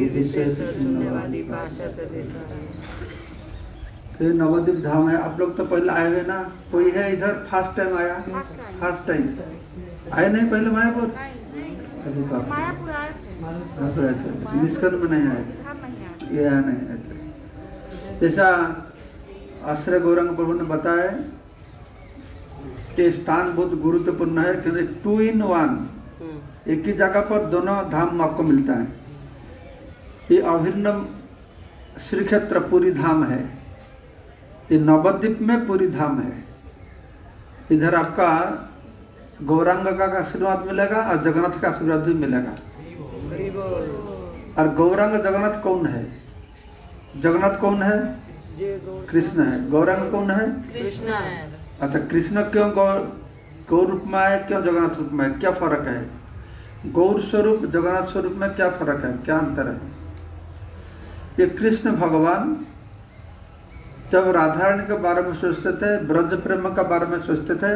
विशेष फिर नवद्वीप धाम है। आप लोग तो पहले आए हुए ना, कोई है इधर फर्स्ट टाइम आया? फर्स्ट टाइम आए नहीं पहले मायापुर? निष्कर्म में नहीं आए, ये नहीं आए। जैसा आश्रय गौरंग प्रभु ने बताया, ये स्थान बहुत गुरुत्वपूर्ण है क्योंकि 2 in 1, एक ही जगह पर दोनों धाम आपको मिलता है। ये अभिन्न श्री क्षेत्र पुरी धाम है, ये नवद्वीप में पुरी धाम है। इधर आपका गौरांग का आशीर्वाद मिलेगा और जगन्नाथ का आशीर्वाद भी मिलेगा। और गौरांग जगन्नाथ कौन है? जगन्नाथ कौन है? कृष्ण है। गौरांग कौन है? कृष्ण है। अच्छा, कृष्ण क्यों गौर रूप में आए, क्यों जगन्नाथ रूप में? क्या फर्क है? गौर स्वरूप जगन्नाथ स्वरूप में क्या फर्क है, क्या अंतर है? ये कृष्ण भगवान जब राधारानी के बारे में सोचते थे, ब्रज प्रेम के बारे में सोचते थे,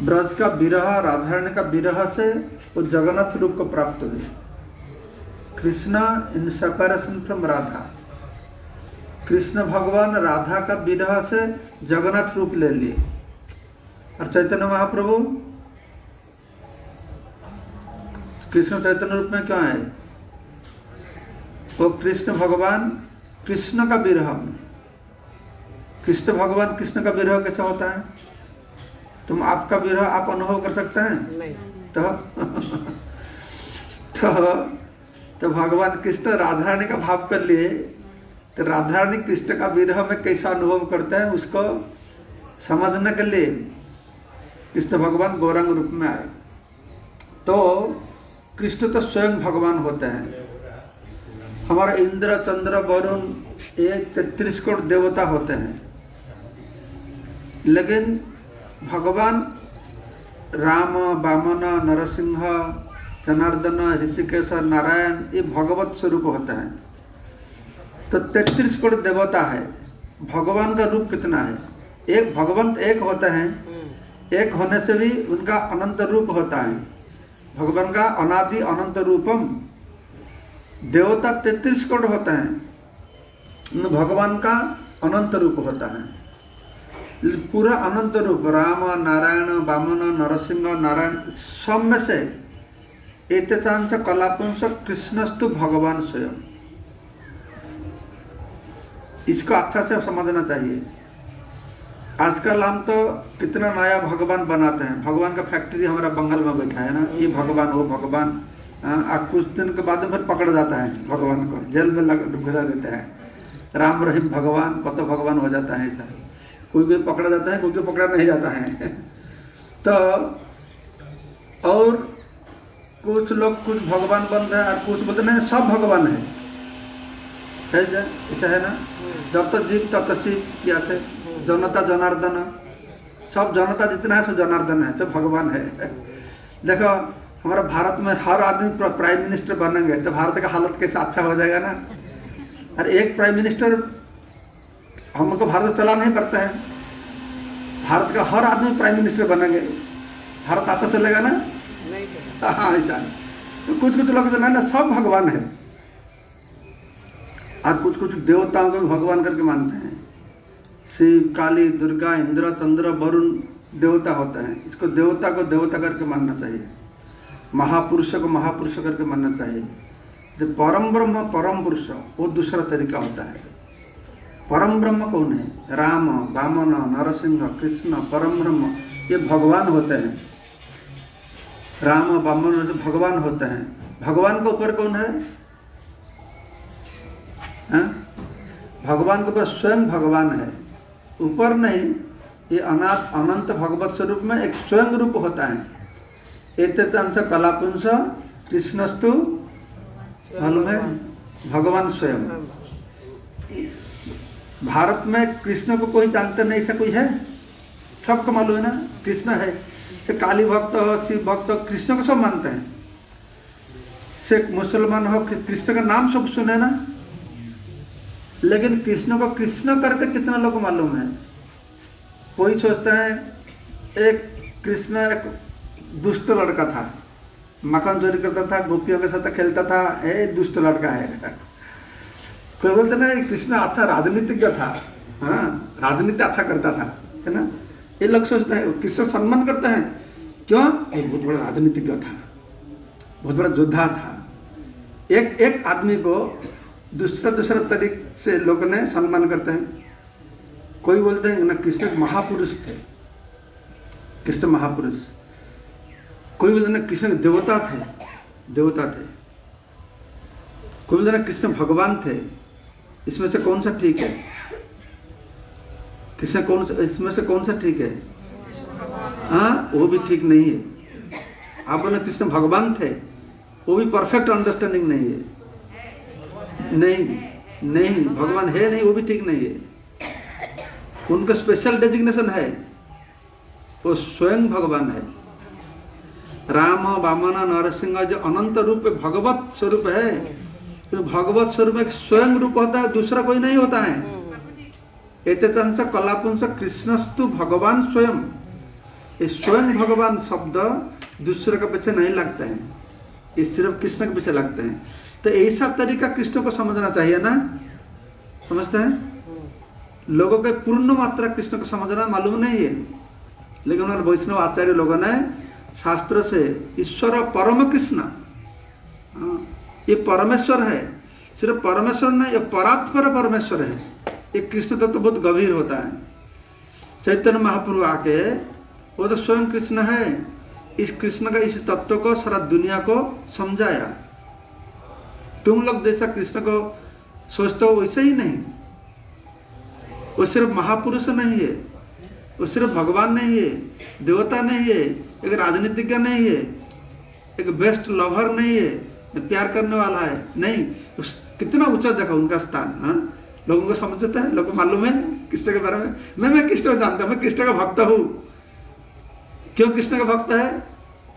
ब्रज का विरह, राधारानी का विरह से वो जगन्नाथ रूप को प्राप्त हुए। Krishna in separation from Radha, Krishna भगवान राधा का विरह से जगन्नाथ रूप ले लिए। और चैतन्य महाप्रभु कृष्ण चैतन्य रूप में क्यों आए? वो कृष्ण भगवान कृष्ण का विरह में, कृष्ण भगवान कृष्ण का विरह कैसा होता है? तुम आपका विरह आप अनुभव कर सकते हैं? नहीं। तो भगवान कृष्ण राधारानी का भाव कर लिए, तो राधारानी कृष्ण का विरह में कैसा अनुभव करते हैं उसको समझने के लिए कृष्ण भगवान गौरांग रूप में आए। तो कृष्ण तो स्वयं भगवान होते हैं। हमारा इंद्र, चंद्र, वरुण ये 33 करोड़ देवता होते हैं, लेकिन भगवान राम, वामन, नरसिंह, जनार्दन, ऋषिकेश, नारायण ये भगवत स्वरूप होते हैं। तो 33 करोड़ देवता है, भगवान का रूप कितना है? एक भगवंत एक होते हैं, एक होने से भी उनका अनंत रूप होता है। भगवान का अनादि अनंत रूपम, देवता 33 करोड़ होते हैं, भगवान का अनंत रूप होता है। पूरा अनंत रूप राम, नारायण, वामन, नरसिंह, नारायण सब में से एतचांश कलापुंस कृष्णस्तु भगवान स्वयं। इसको अच्छा से समझना चाहिए। आजकल हम तो कितना नया भगवान बनाते हैं। भगवान का फैक्ट्री हमारा बंगाल में बैठा है ना, ये भगवान वो भगवान। कुछ दिन के बाद फिर पकड़ जाता है भगवान को, जेल में घुसा देते हैं। राम रहीम भगवान कत भगवान हो जाता है ऐसा। कोई कोई पकड़ा जाता है, कोई कोई पकड़ा नहीं जाता है। तो और कुछ लोग कुछ भगवान बन रहे हैं और कुछ बोलते नहीं सब भगवान है। ऐसा है ना, जब तक जीव तब तक शिव किया थे, जनता जनार्दन, सब जनता जितना है सब जनार्दन है, सब भगवान है। देखो हमारा भारत में हर आदमी प्राइम मिनिस्टर बनेंगे तो भारत का हालत कैसा अच्छा हो जाएगा ना। और एक प्राइम मिनिस्टर हमको भारत चला नहीं पड़ता है, भारत का हर आदमी प्राइम मिनिस्टर बनेंगे, भारत अच्छा चलेगा ना? हाँ ऐसा। तो कुछ कुछ लोग जो है ना सब भगवान है, और कुछ कुछ देवताओं को भी भगवान करके मानते हैं। शिव, काली, दुर्गा, इंद्र, चंद्र, वरुण देवता होता है। इसको देवता को देवता करके मानना चाहिए, महापुरुष को महापुरुष करके मानना चाहिए। जो परम ब्रह्म परम पुरुष वो दूसरा तरीका होता है। परम ब्रह्म कौन है? राम, वामन, नरसिंह, कृष्ण परम ब्रह्म ये भगवान होते हैं। राम, वामन जो भगवान होते हैं। भगवान के ऊपर कौन है? भगवान के ऊपर स्वयं भगवान है, ऊपर नहीं। ये अनंत भगवत स्वरूप में एक स्वयं रूप होता है। एतचांश कलापुंस कृष्णस्तु मालूम है भगवान स्वयं। भारत में कृष्ण को कोई जानते नहीं, ऐसा कोई है? सबको मालूम है ना कृष्ण है। तो काली भक्त हो, शिव भक्त हो, कृष्ण को सब मानते हैं। सिख मुसलमान हो, कृष्ण का नाम सब सुने ना, लेकिन कृष्ण को कृष्ण करके कितना लोग मालूम है? कोई सोचता है एक कृष्ण एक दुष्ट लड़का था, मक्खन चोरी करता था, गोपियों के साथ खेलता था, दुष्ट लड़का है। कोई बोलते ना कृष्ण अच्छा राजनीतिज्ञ था, हाँ राजनीति अच्छा करता था, है ना। ये लोग सोचते हैं कृष्ण सम्मान करते हैं, क्यों? ये बहुत बड़ा राजनीतिज्ञ था, बहुत बड़ा योद्धा था। एक आदमी को दूसरा तरीके से लोग ने सम्मान करते हैं। कोई बोलते हैं ना कृष्ण महापुरुष थे, कृष्ण महापुरुष। कोई बोलते ना कृष्ण देवता थे। कोई बोलते ना कृष्ण भगवान थे। इसमें से कौन सा ठीक है? इसमें से कौन सा ठीक है? हाँ, वो भी ठीक नहीं है। आप बोले कृष्ण भगवान थे, वो भी परफेक्ट अंडरस्टैंडिंग नहीं है। नहीं भगवान है नहीं, वो भी ठीक नहीं है। उनका स्पेशल डेजिग्नेशन है, वो स्वयं भगवान है। राम वामन नरसिंह जो अनंत रूप भगवत स्वरूप है, तो भगवत स्वरूप एक स्वयं रूप होता है, दूसरा कोई नहीं होता है। एतंस कलापुंस कृष्णस्तु भगवान स्वयं। ये स्वयं भगवान शब्द दूसरे के पीछे नहीं लगते हैं, ये सिर्फ कृष्ण के पीछे लगते हैं। तो ऐसा तरीका कृष्ण को समझना चाहिए ना, समझते हैं? लोगों के पूर्ण मात्रा कृष्ण को समझना मालूम नहीं है, लेकिन उन्होंने वैष्णव आचार्य लोगों ने शास्त्र से ईश्वर परम कृष्ण, ये परमेश्वर है, सिर्फ परमेश्वर नहीं, ये परात्पर परमेश्वर है। ये कृष्ण तत्व तो बहुत गंभीर होता है। चैतन्य महाप्रभु आके वो तो स्वयं कृष्ण है, इस कृष्ण का इस तत्व को सारा दुनिया को समझाया। तुम लोग जैसा कृष्ण को सोचते हो वैसे ही नहीं। वो सिर्फ महापुरुष नहीं है, वो सिर्फ भगवान नहीं है, देवता नहीं है, एक राजनीतिज्ञ नहीं है, एक बेस्ट लवर नहीं है, प्यार करने वाला है नहीं। कितना ऊंचा देखा उनका स्थान। हाँ, लोगों को समझता है, लोगों को मालूम है कृष्ण के बारे में। मैं कृष्ण को जानता हूँ, मैं कृष्ण का भक्त हूँ। क्यों कृष्ण का भक्त है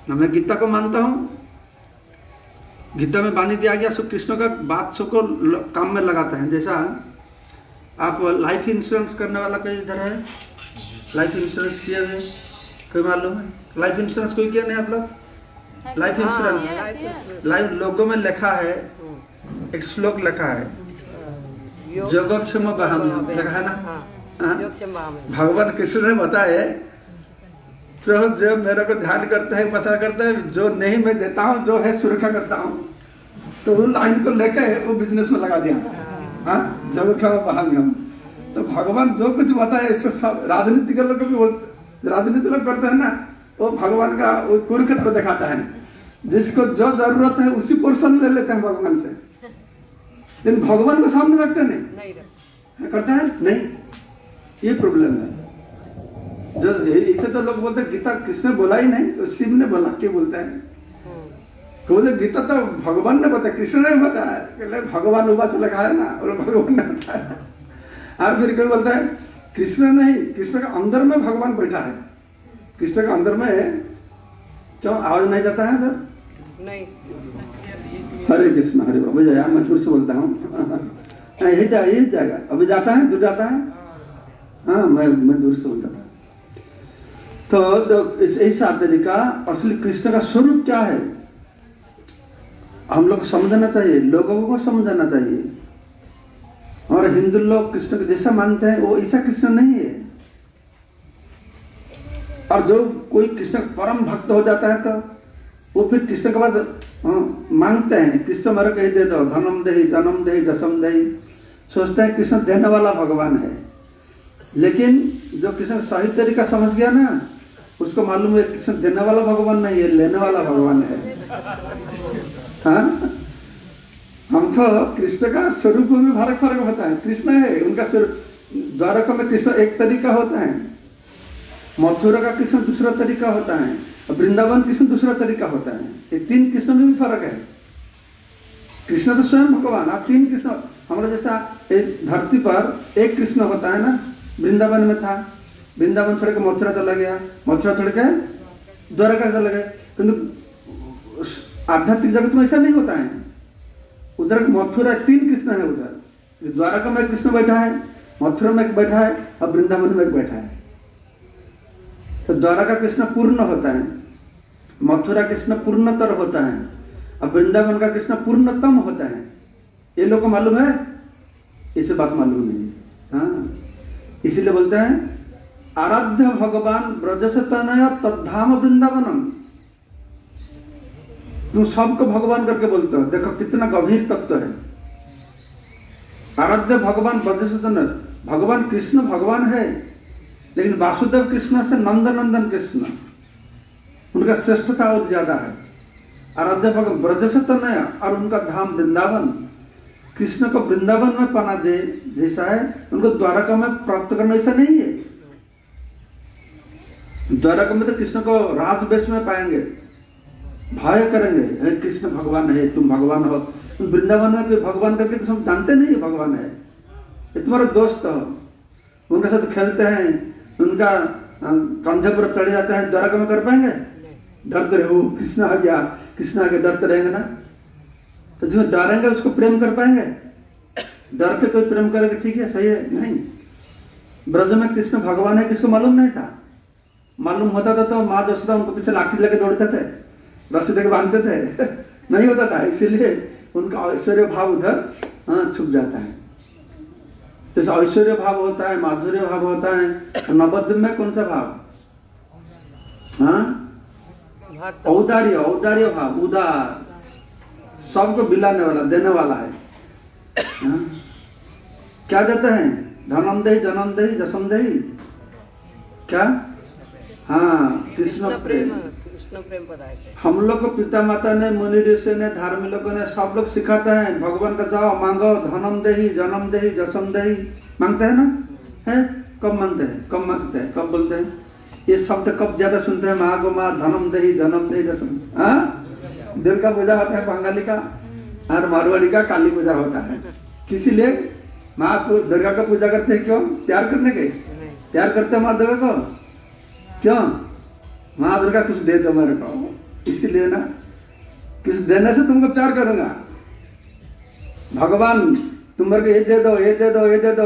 ना? मैं गीता को मानता हूँ, गीता में वाणी दिया गया, सब कृष्ण का बात सबको काम में लगाता है। जैसा आप लाइफ इंश्योरेंस करने वाला कोई इधर है? लाइफ इंश्योरेंस किए हुए कोई मालूम है? लाइफ इंश्योरेंस कोई किया नहीं आप लोग? लाइफ इंश्योरेंस लाइफ लोगों में लिखा है, एक श्लोक लिखा है, योगक्षेम बहम लिखा है ना। भगवान कृष्ण ने बताया तो जो मेरे को ध्यान करता है, पसंद करता है, जो नहीं मैं देता हूँ, जो है सुरक्षा करता हूँ, तो वो लाइन को लेके वो बिजनेस में लगा दिया। हाँ, योगक्षेम बहम। तो भगवान जो कुछ बताया इससे सब राजनीति के लोग भी राजनीति लोग करते हैं ना, वो भगवान का वो कुरुक्षेत्र दिखाता है। जिसको जो जरूरत है उसी पोर्शन ले लेते हैं भगवान से, लेकिन भगवान को सामने रखते नहीं करता है नहीं। ये प्रॉब्लम है। जो इसे तो लोग बोलते हैं गीता कृष्ण बोला ही नहीं, तो शिव ने बोला, क्या बोलते हैं? तो बोले गीता तो भगवान ने बताया, कृष्ण ने बताया। भगवान उबाच लगा है ना, और भगवान ने बताया। और फिर कोई बोलता है कृष्ण नहीं, कृष्ण का अंदर में भगवान बैठा है। कृष्ण का अंदर में क्यों आवाज नहीं जाता है? नहीं। हरे कृष्ण हरे बाबू जया, मैं फिर से बोलता हूँ। यही जाएगा अभी जाता है, दूर जाता है। हाँ, मैं दूर से बोलता था। तो ऐसा तरीका असली कृष्ण का स्वरूप क्या है हम लोग समझना चाहिए, लोगों को समझाना चाहिए। और हिंदू लोग कृष्ण को जैसा मानते हैं वो ऐसा कृष्ण नहीं है। और जो कोई कृष्ण परम भक्त हो जाता है तो वो फिर कृष्ण के बाद मांगते हैं, कृष्ण मेरे को ही दे दो, धनम दे, जन्म दे, जसम दे। सोचते हैं कृष्ण देने वाला भगवान है। लेकिन जो कृष्ण सही तरीका समझ गया ना, उसको मालूम है कृष्ण देने वाला भगवान नहीं है, लेने वाला भगवान है। हाँ, हमको कृष्ण का स्वरूप में फर्क होता है। कृष्ण है, उनका स्वरूप द्वारका में कृष्ण एक तरीका होता है, मथुरा का कृष्ण दूसरा तरीका होता है, और वृंदावन कृष्ण दूसरा तरीका होता है। ये तीन कृष्ण में भी फर्क है। कृष्ण तो स्वयं भगवान, आप तीन कृष्ण। हमारा जैसा धरती पर एक कृष्ण होता है ना, वृंदावन में था, वृंदावन छोड़ के मथुरा चला गया, मथुरा छोड़ के द्वारका चला गया। किंतु आध्यात्मिक जगत में ऐसा नहीं होता है। उधर मथुरा तीन कृष्ण है, उधर द्वारका में कृष्ण बैठा है, मथुरा में एक बैठा है, और वृंदावन में एक बैठा है। तो द्वारका कृष्ण पूर्ण होता है, मथुरा कृष्ण पूर्णतर होता है और वृंदावन का कृष्ण पूर्णतम होता है। ये लोग को मालूम है, इसे बात मालूम नहीं। हाँ, इसीलिए बोलते हैं आराध्य भगवान ब्रजस तनय तद्धाम वृंदावनम। तुम सबको भगवान करके बोलते हो, देखो कितना गंभीर तत्व है। आराध्य भगवान ब्रजस तनय, भगवान कृष्ण भगवान है, लेकिन वासुदेव कृष्ण से नंदनंदन कृष्ण, उनका श्रेष्ठता और ज्यादा है। आराध्य भगवान ब्रज से तनय और उनका धाम वृंदावन। कृष्ण को वृंदावन में पाना जैसा है, उनको द्वारका में प्राप्त करना ऐसा नहीं है। द्वारका में तो कृष्ण को राजवेश में पाएंगे, भय करेंगे, हे कृष्ण भगवान है, तुम भगवान हो। तुम वृंदावन में कोई भगवान करके तुम जानते नहीं भगवान है, ये तुम्हारा दोस्त हो, उनके साथ खेलते हैं, उनका कंधे पर चढ़े जाते हैं, द्वारका में कर पाएंगे? डरते रहो, कृष्ण आ गया, कृष्ण आगे डरते रहेंगे ना। तो जो डरेंगे उसको प्रेम कर पाएंगे? डर के कोई प्रेम करेंगे ठीक है, सही है? नहीं। ब्रज में कृष्ण भगवान है किसको मालूम नहीं था। मालूम होता था तो माँ जसोदा उनको पीछे लाठी लेके दौड़ते थे, रस्सी देके बांधते थे नहीं होता था, इसीलिए उनका ऐश्वर्य भाव उधर छुप जाता है। जैसे ऐश्वर्य भाव होता है, माधुर्य भाव होता है, नवद्वीप में कौन सा भाव? हाँ, औदार्य, औदार्य भाव, उदार, सबको बिलाने वाला, देने वाला है। हाँ? क्या देते हैं? धनम देहि, जनम देहि, जसम देहि, क्या? हाँ, कृष्ण प्रेम। हम लोग को पिता माता ने, मुनि ऋषि ने, धार्मिक लोगों ने, सब लोग सिखाते हैं भगवान का जाओ मांगो, धनम देहि, जनम देहि, जसम देहि, मांगते हैं ना? है? कब मांगते हैं? कब मांगते हैं? कब बोलते हैं? ये शब्द कब ज्यादा सुनते हैं? माँ को माँ, धनम देहि, जनम देहि, जसम। हाँ, दुर्गा पूजा होता है बंगाली का और मारवाड़ी का काली पूजा होता है। किसी लिए माँ को दुर्गा का पूजा करते हैं? क्यों? प्यार करने के? प्यार करते हैं माँ दुर्गा को? क्यों? माँ दुर्गा कुछ दे दो मेरे को, इसीलिए ना, कुछ देने से तुमको प्यार करूंगा। भगवान तुम मेरे को ये दे दो, ये दे दो, ये दे दो,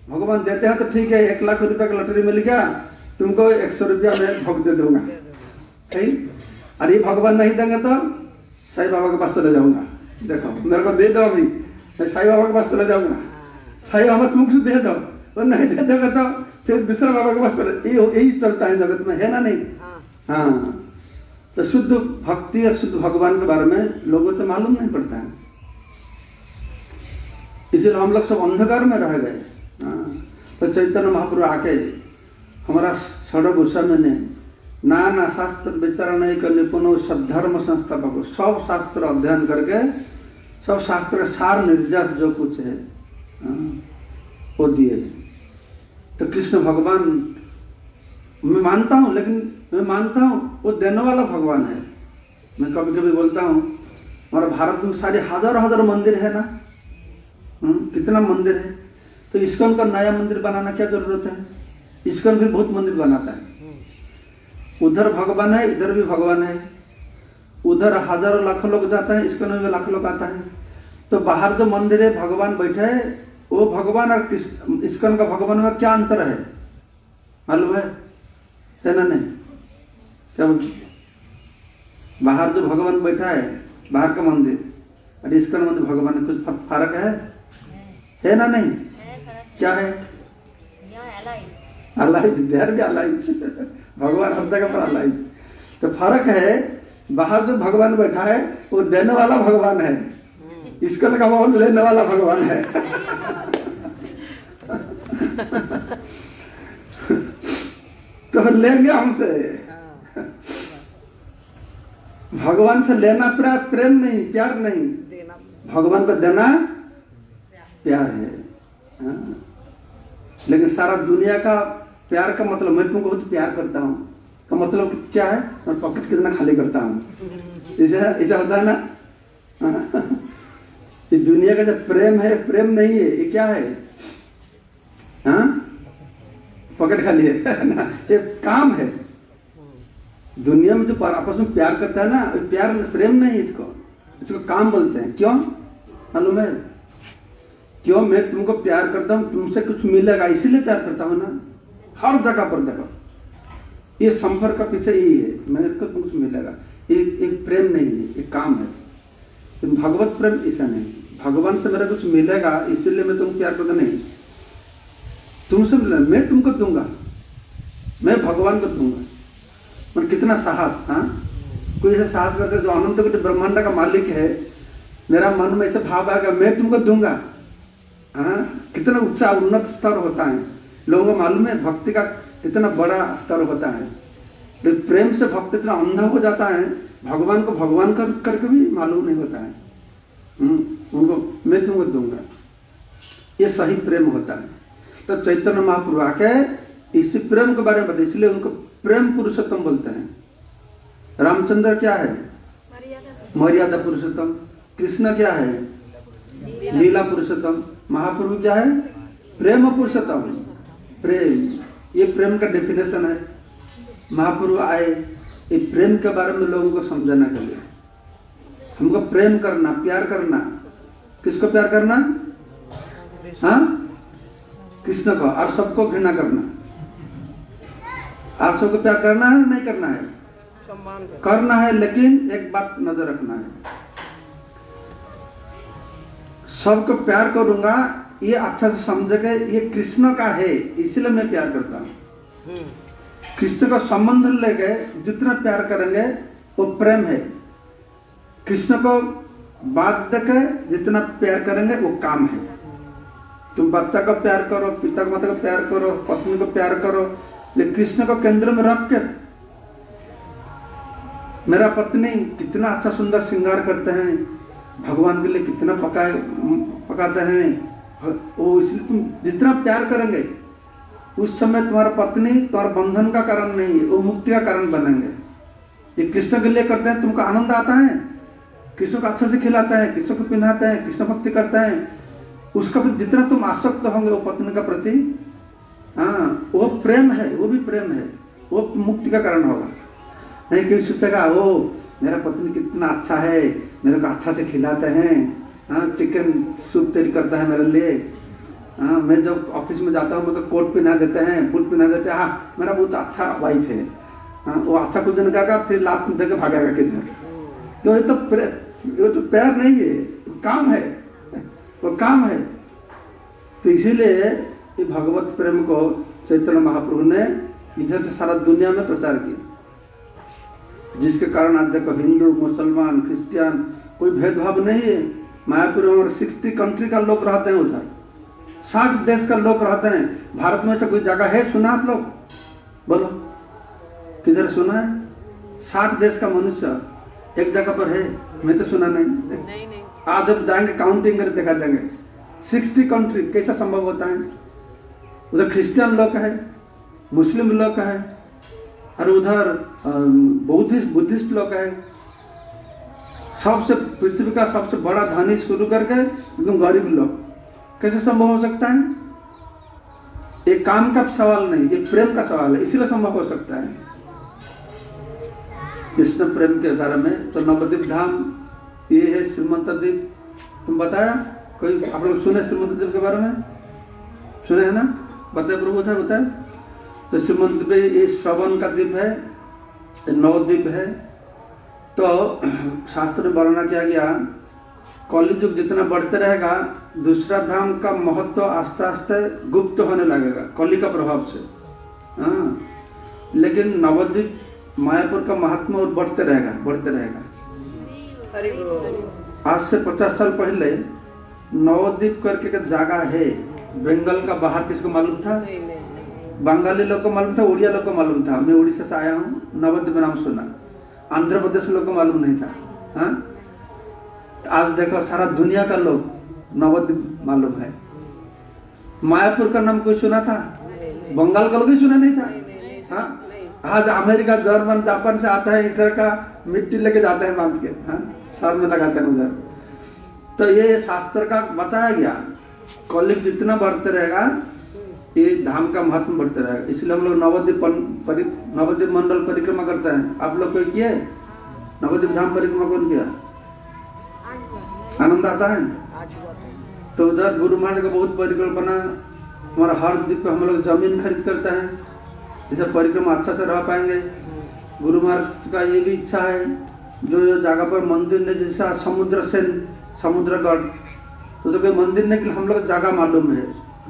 भगवान देते हैं तो ठीक है, 1 लाख रुपए का लॉटरी मिल गया, तुमको 100 रुपया मैं भोग दे दूंगा, ठीक? अरे भगवान नहीं देंगे तो साई बाबा के पास चले जाऊंगा, देखो मेरे को दे दो, अभी मैं साई बाबा के पास चले जाऊंगा, साई बाबा तुमको दे दो, और नहीं दे देगा तो फिर दूसरा बाबा के पास चले, यही चलता है जगत में, है ना? नहीं? हाँ, तो शुद्ध भक्ति और शुद्ध भगवान के बारे में लोगों को मालूम नहीं पड़ता है, इसलिए हम लोग सब अंधकार में रह गए। हाँ, तो चैतन्य महाप्रभु आके हमारा सड़क गोस्वामी ने नाना शास्त्र विचार नहीं कर निपुण सद्धर्म संस्थापक, सब शास्त्र अध्ययन करके सब शास्त्र का सार निर्यास जो कुछ है वो दिए। तो कृष्ण भगवान मैं मानता हूँ, लेकिन मैं मानता हूँ वो देने वाला भगवान है। मैं कभी कभी बोलता हूँ हमारे भारत में सारे हजार मंदिर है ना, कितना मंदिर है, तो इस्कॉन का नया मंदिर बनाना क्या जरूरत है? इस्कॉन भी बहुत मंदिर बनाता है, उधर भगवान है, इधर भी भगवान है, उधर हजारों लाखों लोग जाता है, इस्कॉन में लाखों लोग आता है। तो बाहर जो मंदिर है भगवान बैठे है, वो भगवान और इस्कॉन का भगवान में क्या अंतर है मालूम है ना? नहीं, क्या बोलते? बाहर जो भगवान बैठा है, बाहर का मंदिर और इस्कॉन मंदिर भगवान है, कुछ फर्क है ना? नहीं, क्या है? अलाइज, देयर भी अलाइज, भगवान हर जगह पर अलाइज। तो फर्क है, बाहर जो भगवान बैठा है वो देने वाला भगवान है, इस्कॉन का भगवान लेने वाला भगवान है। तो लेंगे हमसे, भगवान से लेना प्रेम नहीं, प्यार नहीं, भगवान को देना प्यार है। हाँ? लेकिन सारा दुनिया का प्यार का मतलब मैं तुमको बहुत प्यार करता हूँ का मतलब क्या है? मैं पॉकेट कितना खाली करता हूँ, ऐसा होता है ना? ये दुनिया का जो प्रेम है, प्रेम नहीं है, ये क्या है? हाँ, पॉकेट खाली है ना, ये काम है। दुनिया में जो आपस में प्यार करता है ना, प्यार प्रेम नहीं, इसको काम बोलते हैं। क्यों मालूम है? क्यों? मैं तुमको प्यार करता हूँ, तुमसे कुछ मिलेगा इसीलिए प्यार करता हूँ ना। हर जगह पर देखो, ये संपर्क का पीछे यही है, मेरे को तुमसे मिलेगा, एक प्रेम नहीं है, एक काम है। तो भगवत प्रेम ऐसा नहीं, भगवान से मेरा कुछ मिलेगा इसलिए मैं तुमको प्यार करता नहीं, तुमसे मिला मैं तुमको दूंगा, मैं भगवान को दूंगा। पर कितना साहस, हाँ, कोई ऐसा साहस करता है जो अनंत कोटि ब्रह्मांड का मालिक है, मेरा मन में ऐसे भाव आएगा मैं तुमको दूंगा, हाँ, कितना ऊंचा उन्नत स्तर होता है। लोगों को मालूम है भक्ति का कितना बड़ा स्तर होता है, लेकिन प्रेम से भक्त इतना अंधा हो जाता है, भगवान को भगवान करके भी मालूम नहीं होता है। उनको मैं तुमको दूंगा, ये सही प्रेम होता है। तो चैतन्य महाप्रभु आके इसी प्रेम के बारे में बताते, इसलिए उनको प्रेम पुरुषोत्तम बोलते हैं। रामचंद्र क्या है? मर्यादा पुरुषोत्तम। कृष्ण क्या है? लीला पुरुषोत्तम। महाप्रभु क्या है? प्रेम पुरुषोत्तम। प्रेम, ये प्रेम का डेफिनेशन है। महाप्रभु आए ये प्रेम के बारे में लोगों को समझाने के लिए। हमको प्रेम करना, प्यार करना, किसको प्यार करना? हाँ, कृष्ण को, और सबको घृणा करना। आप सबको प्यार करना है नहीं करना है? करना है, लेकिन एक बात नजर रखना है, सबको प्यार करूंगा ये अच्छा से समझ के ये कृष्ण का है इसलिए मैं प्यार करता हूं। कृष्ण का संबंध लेके जितना प्यार करेंगे वो प्रेम है। कृष्ण को बात देके जितना प्यार करेंगे वो काम है। तुम बच्चा को प्यार करो, पिता माता को प्यार करो, पत्नी को प्यार करो, लेकिन कृष्ण को केंद्र में रख के, मेरा पत्नी कितना अच्छा सुंदर श्रृंगार करते हैं, भगवान के लिए कितना पकाते हैं, वो इसलिए तुम जितना प्यार करेंगे उस समय तुम्हारा पत्नी तुम्हारा बंधन का कारण नहीं है, वो मुक्ति का कारण बनेंगे। ये कृष्ण के लिए करते हैं, तुमको आनंद आता है, कृष्ण को अच्छे से खिलाते हैं, कृष्ण को पिन्हाते हैं, कृष्ण भक्ति करते हैं, उसका भी जितना तुम आसक्त होंगे वो पत्नी का प्रति, हाँ, वो प्रेम है, वो भी प्रेम है, वो मुक्ति का कारण होगा। नहीं कि सोचेगा वो मेरा पत्नी कितना अच्छा है, मेरे को अच्छा से खिलाते हैं, हाँ, चिकन सूप तैयार करता है मेरे लिए, हाँ, मैं जब ऑफिस में जाता हूँ मेरे को कोट पहना देते हैं, बूट पहना देते हैं, हाँ, मेरा बहुत अच्छा वाइफ है, हाँ, वो अच्छा कुछ दिन करेगा फिर लात में देकर भागेगा किधर। तो ये तो प्यार नहीं है, काम है, वो काम है। तो इसीलिए ये भगवत प्रेम को चैतन्य महाप्रभु ने इधर से सारा दुनिया में प्रचार किया, जिसके कारण आज देखो हिंदू, मुसलमान, क्रिश्चियन कोई भेदभाव नहीं है। मायापुर में 60 कंट्री का लोग रहते हैं, उधर 60 देश का लोग रहते हैं। भारत में से कोई जगह है सुना आप लोग? बोलो किधर सुना है? 60 देश का मनुष्य एक जगह पर है, मैं तो सुना नहीं। आज जब जाएंगे काउंटिंग करके दिखा देंगे 60 कंट्री, कैसा संभव होता है? उधर क्रिश्चियन लोग है, मुस्लिम लोग है, और उधर बुद्धिस्ट लोग है। सबसे पृथ्वी का सबसे बड़ा धनी शुरू करके एकदम गरीब लोग, कैसे संभव हो सकता है? ये काम का सवाल नहीं, ये प्रेम का सवाल है, इसीलिए संभव हो सकता है। कृष्ण प्रेम के बारे में तो नवद्वीप धाम ये है, श्रीमंत द्वीप, तुम बताया कोई आप लोग सुने श्रीमंत द्वीप के बारे में? सुने है ना? बताए प्रभु था, बताए। तो श्रीमंत द्वीप ये श्रवण का द्वीप है, नवद्वीप है। तो शास्त्र में वर्णना किया गया, कलियुग जितना बढ़ते रहेगा दूसरा धाम का महत्व आस्ते आस्ते गुप्त होने लगेगा कली का प्रभाव से, हाँ, लेकिन नवद्वीप मायापुर का महात्मा और बढ़ते रहेगा, बढ़ते रहेगा। आज से 50 साल पहले नवद्वीप करके एक जगह है बंगाल का बाहर, किसको मालूम था? बंगाली लोग को मालूम था, उड़िया लोग को मालूम था। मैं उड़ीसा से आया हूँ, नवद्वीप नाम सुना। आंध्र प्रदेश लोग को मालूम नहीं था, हाँ? आज देखो सारा दुनिया का लोग नवद्वीप मालूम है। मायापुर का नाम कोई सुना था? बंगाल का लोग ही सुना नहीं था, हाँ? आज अमेरिका, जर्मन, जापान से आता है, इधर का मिट्टी लेके जाते हैं बांध के, हाँ, सर में लगाते हैं उधर। तो ये शास्त्र का बताया गया, कलियुग जितना बढ़ते रहेगा ये धाम का महत्व बढ़ते रहेगा। इसलिए हम लोग नवद्वीप मंडल परिक्रमा करते हैं। आप लोग कोई किए नवद्वीप धाम परिक्रमा? कौन किया? आनंद आता है। तो उधर गुरु महाराज का बहुत परिकल्पना, हमारा हर द्वीप पे हम लोग जमीन खरीद करते हैं, जैसे परिक्रमा अच्छा से रह पाएंगे। गुरु महाराज का ये भी इच्छा है जो जगह पर मंदिर ने जैसा समुद्र से समुद्रगढ़, तो कोई मंदिर ने कि हम लोग जगह मालूम है,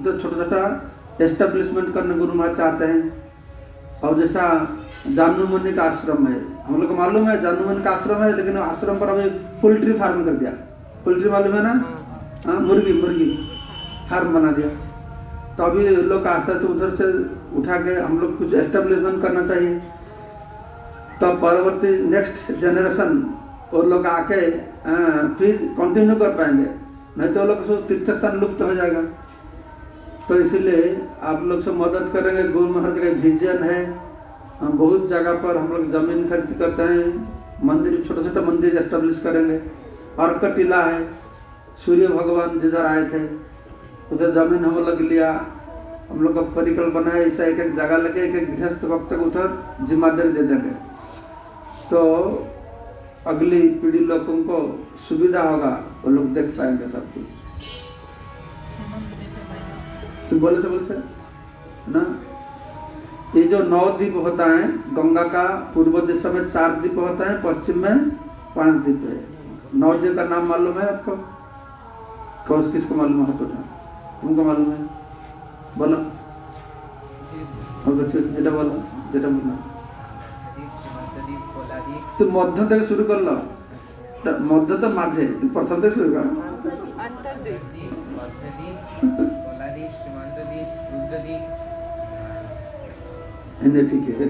तो छोटा छोटा एस्टेब्लिशमेंट करने गुरु महाराज चाहते हैं। और जैसा जानू मुनि का आश्रम है, हम लोग को मालूम है जानू मुनि का आश्रम है, लेकिन आश्रम पर अभी पोल्ट्री फार्म कर दिया। पोल्ट्री मालूम है ना? हाँ, मुर्गी फार्म बना दिया। तो अभी लोग आशा तो उधर से उठा के हम लोग कुछ एस्टेब्लिशमेंट करना चाहिए, तो परवर्ती नेक्स्ट जनरेशन और लोग आके फिर कंटिन्यू कर पाएंगे, नहीं तो लोग तीर्थ स्थान लुप्त हो जाएगा। तो इसीलिए आप लोग से मदद करेंगे। गुरु महाराज का विजन है, बहुत जगह पर हम लोग जमीन खरीद करते हैं, मंदिर छोटा छोटा मंदिर एस्टेब्लिश करेंगे। अर्क टीला है, सूर्य भगवान जिधर आए थे उधर जमीन हम लोग लिया, हम लोग का परिकल्पना है ऐसा एक एक जगह लगे, एक एक गृहस्थ भक्त को उधर जिम्मेदारी दे देंगे, तो अगली पीढ़ी लोगों को सुविधा होगा, वो लोग देख पाएंगे सब कुछ। तो बोले ना, ये जो 9 द्वीप होता है, गंगा का पूर्व दिशा में 4 द्वीप होता है, पश्चिम में 5 द्वीप है। 9 द्वीप का नाम मालूम है आपको? कौन किसको मालूम है? तो तुमको मालूम है? बोलो, जेटा बोलो, जेटा बोलो। तो मध्य तक शुरू कर लो, मध्य तो माझे प्रथम तक शुरू करो। ठीक है,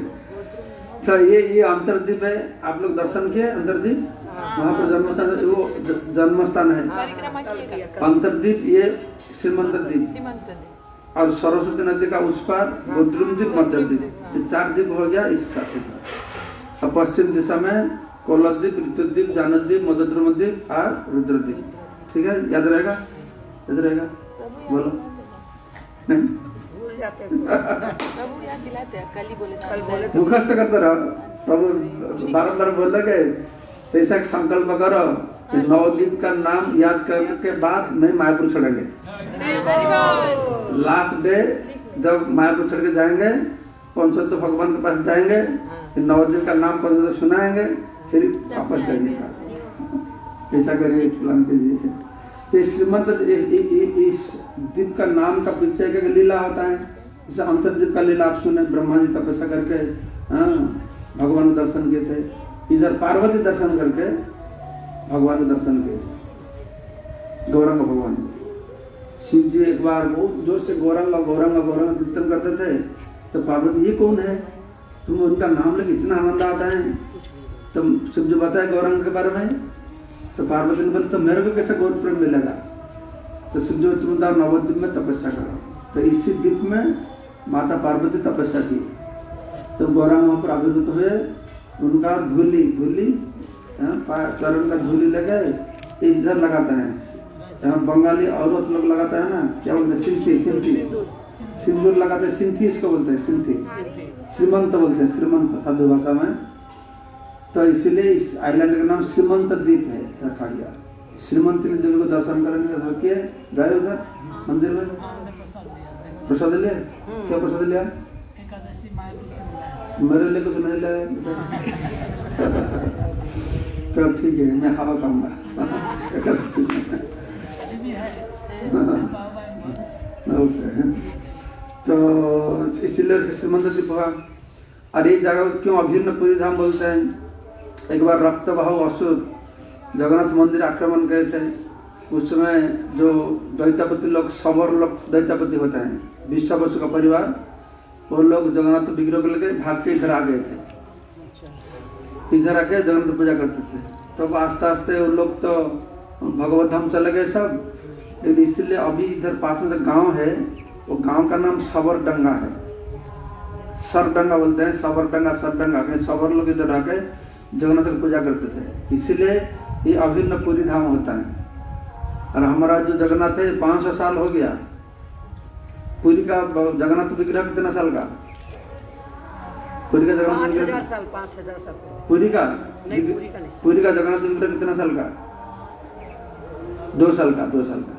तो ये अंतरद्वीप है, आप लोग दर्शन किए अंतरद्वीप? वहाँ पर जन्मस्थान, वो जन्मस्थान है अंतरद्वीप, ये श्रीमंत द्वीप, और सरस्वती नदी का उस पार गोद्रुम द्वीप, मध्य द्वीप, ये 4 द्वीप हो गया इस साथी। और पश्चिम दिशा में कोलद्वीप, ऋतुद्वीप, जानद्वीप, मदद्रुम द्वीप और रुद्रद्वीप। ठीक है, याद रहेगा? याद रहेगा? बोलो नहीं, मुखस्त करते रहो। प्रभु बारम्बार बोल रहे ऐसा संकल्प करो, 9 द्वीप का नाम याद करने के बाद मैं मायापुर छोड़ेंगे। लास्ट डे जब मायापुर छोड़ के जाएंगे, पंचोत्तर भगवान के पास जाएंगे, 9 द्वीप का नाम पंचोत्तर सुनाएंगे, फिर वापस जाएंगे। ऐसा करिए, प्लान कीजिए। श्रीमंत इस द्वीप का नाम का पीछे एक लीला होता है, जैसे अंतर्द्वीप का लीला आप सुने, ब्रह्मा जी तपस्या करके भगवान को दर्शन किए थे, इधर पार्वती दर्शन करके भगवान को दर्शन किए, गौरंग भगवान। शिव जी एक बार बहुत जोर से गौरंग गौरंग गौरंग कीर्तन करते थे, तो पार्वती ये कौन है, तुम उनका नाम लेके इतना आनंद आता है। तो शिव जी बताए गौरंग के बारे में, तो पार्वती ने बोले तो मेरे को कैसे गौर प्रेम मिलेगा? तो शिव जी तुम नवद्वीप में तपस्या करो। तो इसी द्वीप में माता पार्वती तपस्या की, तो गौरंग वहाँ पर आविर्भूत हुए। उनका धूली चरण का धूली लगे इधर लगाते हैं, बंगाली औरत लोग लगाते हैं ना, क्या बोलते हैं, सिंथी, सिंदूर लगाते हैं, सिंथी इसको बोलते हैं, सिंथी, श्रीमंत बोलते हैं, श्रीमंत साधु भाषा में। तो इसीलिए इस आइलैंड का नाम श्रीमंत द्वीप है रखा गया। श्रीमंत ने देवी को दर्शन करेंगे, किए गए उधर मंदिर में, प्रसाद लिया। क्या प्रसाद लिया? मेरे लिए कुछ नहीं लाया। तो ठीक है, मैं हवा खाऊंगा। तो इसीलिए श्रीमंत द्वीप हुआ। और ये जगह क्यों अभिन्न पुरी धाम बोलते हैं? एक बार रक्त बहाव असुर जगन्नाथ मंदिर आक्रमण गए थे, उस समय जो दैत्यपति लोग, सबर लोग दैत्यपति होते हैं, विश्व बसु का परिवार, वो लोग जगन्नाथ विग्रह को लेकर भाग के इधर आ गए थे। इधर आके जगन्नाथ पूजा करते थे। तो आस्ते आस्ते वो लोग तो भगवत धाम चले गए सब, लेकिन इसलिए अभी इधर पास में गांव है, वो गांव का नाम सबरडंगा है। सरडंगा बोलते हैं, सबरडंगा सरडंगा के सबर लोग इधर आके जगन्नाथ की पूजा करते थे, इसीलिए ये अभिन्न पुरी धाम होता है। और हमारा जो जगन्नाथ है 500 साल हो गया। पुरी का जगन्नाथ विग्रह कितना साल का? पुरी का जगन्नाथ 5000 साल, 5000 साल। पुरी का नहीं, पुरी का जगन्नाथ विग्रह कितना साल का? 2 साल का, 2 साल का।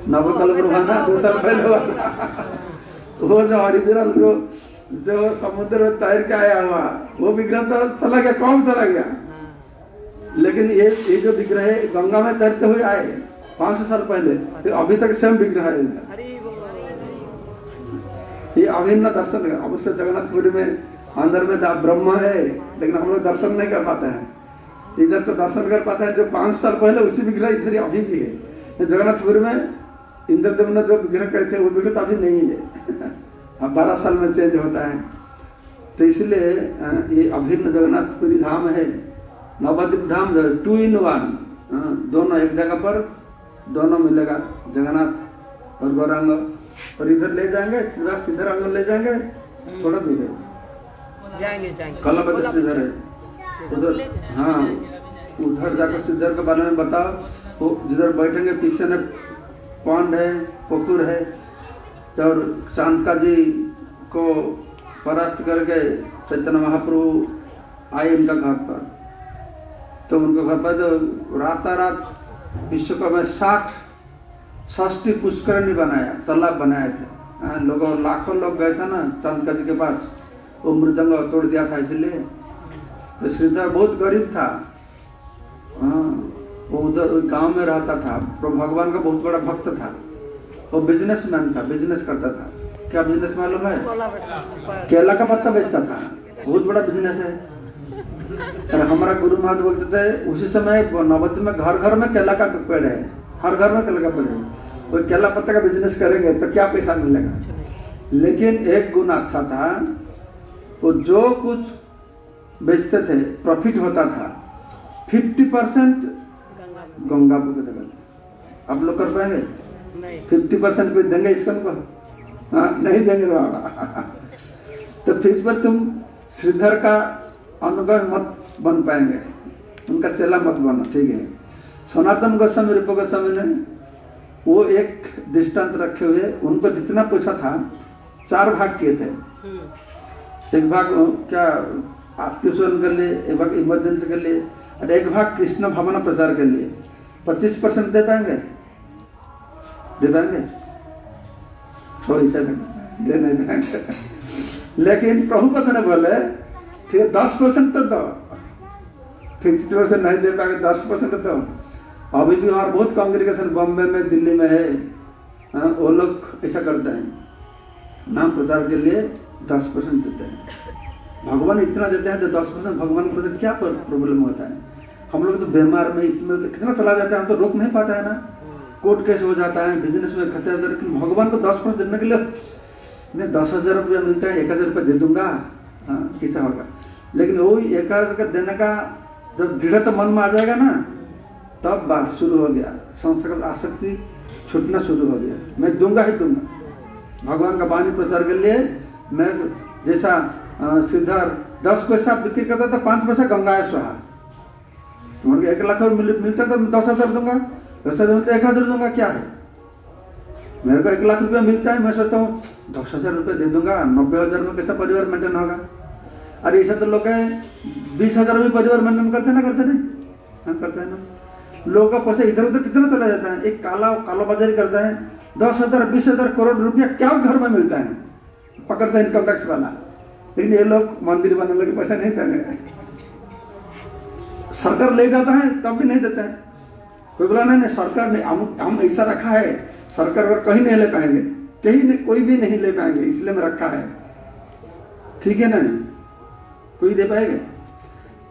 नवकल ब्रह्मांड 2 साल पहले हुआ था। वो जो हरिद्वार जो समुद्र में तैर के आया हुआ, वो विग्रह तो चला गया, कौन चला गया? लेकिन ये जो विग्रह है गंगा में तैरते हुए आए 500 साल पहले, तो अभी तक सेम विग्रह है। ये अभिन्न दर्शन है। अवश्य जगन्नाथपुरी में अंदर में ब्रह्म है, लेकिन हम लोग दर्शन नहीं कर पाते हैं। इधर तो दर्शन कर पाते हैं जो 500 साल पहले उसी विग्रह इधर अभी भी है। जगन्नाथपुरी में इंद्रदेव ने जो विग्रह कहते हैं वो विग्रह तो अभी नहीं है। अब 12 साल में चेंज होता है। तो इसलिए ये अभिन्न जगन्नाथपुरी धाम है, नवद्वीप धाम 2 in 1, दोनों एक जगह पर दोनों मिलेगा, जगन्नाथ और गौरांग। और इधर ले जाएंगे सीधा श्रीधर ले जाएंगे, थोड़ा दूर है कलापति श्रीधर है उधर। हाँ उधर जाकर श्रीधर के बारे में बताओ। वो जिधर बैठेंगे पीछे में पौंड है, पोखर है, और चांदका जी को परास्त करके चैतन्य महाप्रभु आए उनका घर पर। तो उनके घर पर तो रात विश्वकर्मा में 60 पुष्करणी बनाया, तालाब बनाए थे। लोगों लाखों लोग गए थे ना चांदका जी के पास, वो मृदंग तोड़ दिया था इसलिए। तो श्रीधर बहुत गरीब था, वो उधर गांव में रहता था। तो भगवान का बहुत बड़ा भक्त था। वो बिजनेसमैन था, बिजनेस करता था। क्या बिजनेस मालूम है? केला का पत्ता बेचता था, बहुत बड़ा बिजनेस है। और हमारा गुरु महाराज बोलते थे उसी समय नवद्वीप में घर घर में केला का पेड़ है, हर घर में केला का पेड़ है। वो केला पत्ता का बिजनेस करेंगे तो क्या पैसा मिलेगा। लेकिन एक गुण अच्छा था, वो जो कुछ बेचते थे प्रॉफिट होता था 50% गंगा को देंगे। आप लोग कर पाएंगे? 50% भी देंगे इसका को? हाँ नहीं देंगे बाबा। तो फिर इस पर तुम श्रीधर का अनुगय मत बन पाएंगे, उनका चेला मत बनो, ठीक है। सनातन गोस्वामी रूप गोस्वामी ने वो एक दृष्टांत रखे हुए, उनको जितना पैसा था 4 भाग किए थे। एक भाग क्या आपके स्वयं कर लिए, एक भाग इमरजेंसी के लिए, और एक भाग कृष्ण भावना प्रचार के लिए। 25% दे पाएंगे? दे पाएंगे? थोड़ी सा दे नहीं पाएंगे। लेकिन प्रभुपद ने बोले ठीक है 10% तो दो, 50% नहीं दे पाएंगे, 10% दो। अभी भी हमारा बहुत कांग्रेगेशन बॉम्बे में, दिल्ली में है, वो लोग ऐसा करते हैं, नाम प्रचार के लिए 10% देते हैं। भगवान इतना देते हैं तो 10% भगवान को क्या प्रॉब्लम होता है? हम लोग तो बीमार में इसमें तो कितना चला जाता है, हम तो रोक नहीं पाता है ना। कोर्ट केस हो जाता है, बिजनेस में खतरे होता है। लेकिन भगवान को 10% देने के लिए मैं 10,000 रुपया मिलता है, 1,000 रुपया दे दूंगा, कैसा होगा? लेकिन वो 1,000 रुपया देने का जब दृढ़ तो मन में आ जाएगा ना, तब बात शुरू हो गया, संस्कृत आसक्ति छूटना शुरू हो गया। मैं दूंगा ही दूंगा। भगवान का वाणी प्रचार के लिए मैं जैसा श्रीधर 10 पैसा बिक्री करता था, 5 पैसा गंगा स्वाहा। तुम्हारे 1 लाख मिलता तो 10,000 दूंगा, 10,000 मिलता 1,000 दूंगा, क्या है? मेरे को 1 लाख रुपया मिलता है, मैं सोचता हूँ 10,000 रुपये दे दूंगा, 90,000 में कैसा परिवार मेंटेन होगा? अरे ऐसा तो लोग 20,000 में परिवार मेंटेन करते ना, करते नहीं? हाँ करते हैं ना। लोगों का पैसा इधर उधर कितना चला जाता है, एक कालाबाजारी करता है। 10,000 20,000 करोड़ रुपया क्या घर में मिलता है, पकड़ता है इनकम टैक्स वाला। लेकिन ये लोग मंदिर बनाने के पैसा नहीं देंगे, सरकार ले जाता है तब भी नहीं देता है। कोई बोला नहीं सरकार ने हम ऐसा रखा है, सरकार और कहीं नहीं ले पाएंगे, कहीं नहीं, कोई भी नहीं ले पाएंगे, इसलिए मैं रखा है, ठीक है ना? कोई दे पाएगा?